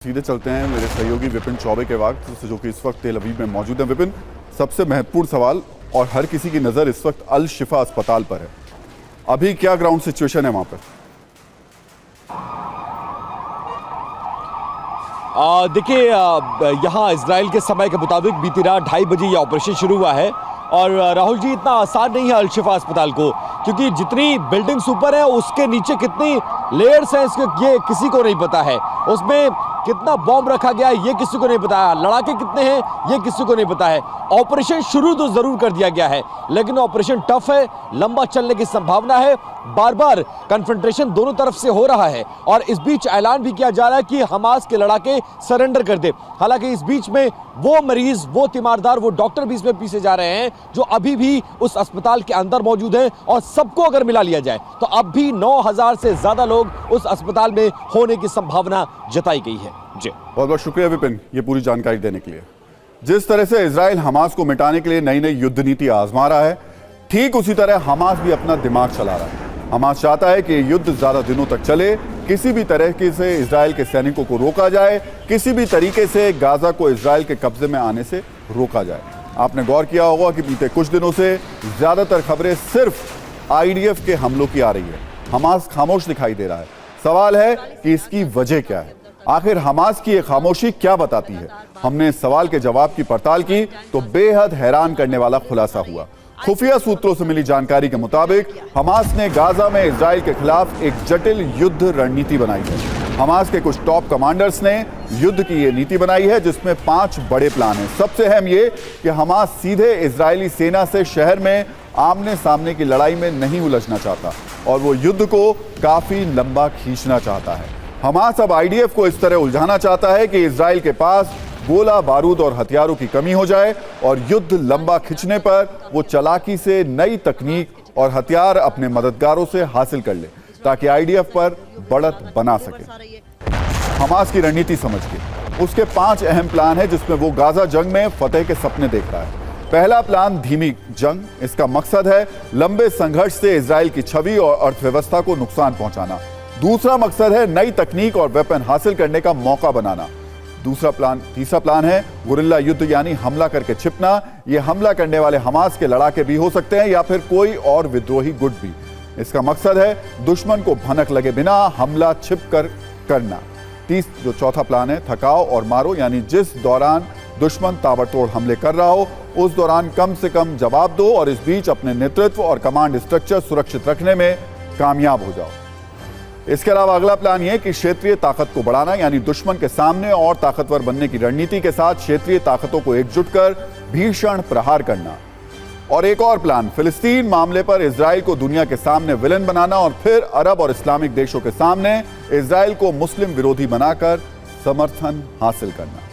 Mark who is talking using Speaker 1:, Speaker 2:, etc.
Speaker 1: सीधे चलते हैं मेरे सहयोगी विपिन चौबे के वक्त, जो कि इस वक्त तेल अवीव में मौजूद है। विपिन, सबसे महत्वपूर्ण सवाल और हर किसी की नज़र इस वक्त अल शिफा अस्पताल पर है। अभी क्या ग्राउंड सिचुएशन है वहां पर?
Speaker 2: देखिए, यहाँ इजराइल के समय के मुताबिक बीती रात 2:30 बजे ये ऑपरेशन शुरू हुआ है। और राहुल जी, इतना आसान नहीं है अल शिफा अस्पताल को, क्योंकि जितनी बिल्डिंग्स ऊपर है उसके नीचे कितनी लेयर्स हैं इसके ये किसी को नहीं पता है। उसमें कितना बॉम्ब रखा गया है ये किसी को नहीं पता है, लड़ाके कितने हैं ये किसी को नहीं पता है। ऑपरेशन शुरू तो जरूर कर दिया गया है, लेकिन ऑपरेशन टफ है, लंबा चलने की संभावना है, बार बार कन्फ्रंटेशन दोनों तरफ से हो रहा है। और इस बीच ऐलान भी किया जा रहा है कि हमास के लड़ाके सरेंडर कर दे। हालांकि इस बीच में वो मरीज, वो तीमारदार, वो डॉक्टर भी इसमें पीछे जा रहे हैं जो अभी भी उस अस्पताल के अंदर मौजूद हैं। और सबको अगर मिला लिया जाए तो अब भी 9,000 से ज्यादा लोग उस अस्पताल में होने की संभावना जताई गई है। जी,
Speaker 1: बहुत बहुत शुक्रिया विपिन, ये पूरी जानकारी देने के लिए। जिस तरह से इजराइल हमास को मिटाने के लिए नई नई युद्ध नीति आजमा रहा है, ठीक उसी तरह हमास भी अपना दिमाग चला रहा है। हमास चाहता है कि युद्ध ज्यादा दिनों तक चले, किसी भी तरीके से इजराइल के सैनिकों को रोका जाए, किसी भी तरीके से गाजा को इजराइल के कब्जे में आने से रोका जाए। आपने गौर किया होगा कि बीते कुछ दिनों से ज्यादातर खबरें सिर्फ आईडीएफ के हमलों की आ रही है। हमास खामोश दिखाई दे रहा है। सवाल है कि इसकी वजह क्या है, आखिर हमास की ये खामोशी क्या बताती है? हमने इस सवाल के जवाब की पड़ताल की तो बेहद हैरान करने वाला खुलासा हुआ। खुफिया सूत्रों से मिली जानकारी के मुताबिक हमास ने गाजा में इजराइल के खिलाफ एक जटिल युद्ध रणनीति बनाई है। हमास के कुछ टॉप कमांडर्स ने युद्ध की ये नीति बनाई है, जिसमें 5 बड़े प्लान हैं। सबसे अहम ये कि हमास सीधे इजरायली सेना से शहर में आमने सामने की लड़ाई में नहीं उलझना चाहता और वो युद्ध को काफी लंबा खींचना चाहता है। हमास अब आईडीएफ को इस तरह उलझाना चाहता है कि इजराइल के पास गोला बारूद और हथियारों की कमी हो जाए और युद्ध लंबा खिंचने पर वो चालाकी से नई तकनीक और हथियार अपने मददगारों से हासिल कर ले, ताकि आईडीएफ पर बढ़त बना सके। हमास की रणनीति समझ के उसके 5 अहम प्लान है, जिसमें वो गाजा जंग में फतेह के सपने देख रहा है। पहला प्लान धीमी जंग। इसका मकसद है लंबे संघर्ष से इजराइल की छवि और अर्थव्यवस्था को नुकसान पहुंचाना। दूसरा मकसद है नई तकनीक और वेपन हासिल करने का मौका बनाना। तीसरा प्लान है गुरिल्ला युद्ध, यानी हमला करके छिपना। ये हमला करने वाले हमास के लड़ाके भी हो सकते हैं या फिर कोई और विद्रोही गुट भी। इसका मकसद है दुश्मन को भनक लगे बिना हमला छिप कर करना। जो चौथा प्लान है थकाओ और मारो, यानी जिस दौरान दुश्मन ताबड़तोड़ हमले कर रहा हो उस दौरान कम से कम जवाब दो और इस बीच अपने नेतृत्व और कमांड स्ट्रक्चर सुरक्षित रखने में कामयाब हो जाओ। इसके अलावा अगला प्लान यह कि क्षेत्रीय ताकत को बढ़ाना, यानी दुश्मन के सामने और ताकतवर बनने की रणनीति के साथ क्षेत्रीय ताकतों को एकजुट कर भीषण प्रहार करना। और एक और प्लान फिलिस्तीन मामले पर इजराइल को दुनिया के सामने विलन बनाना और फिर अरब और इस्लामिक देशों के सामने इजराइल को मुस्लिम विरोधी बनाकर समर्थन हासिल करना।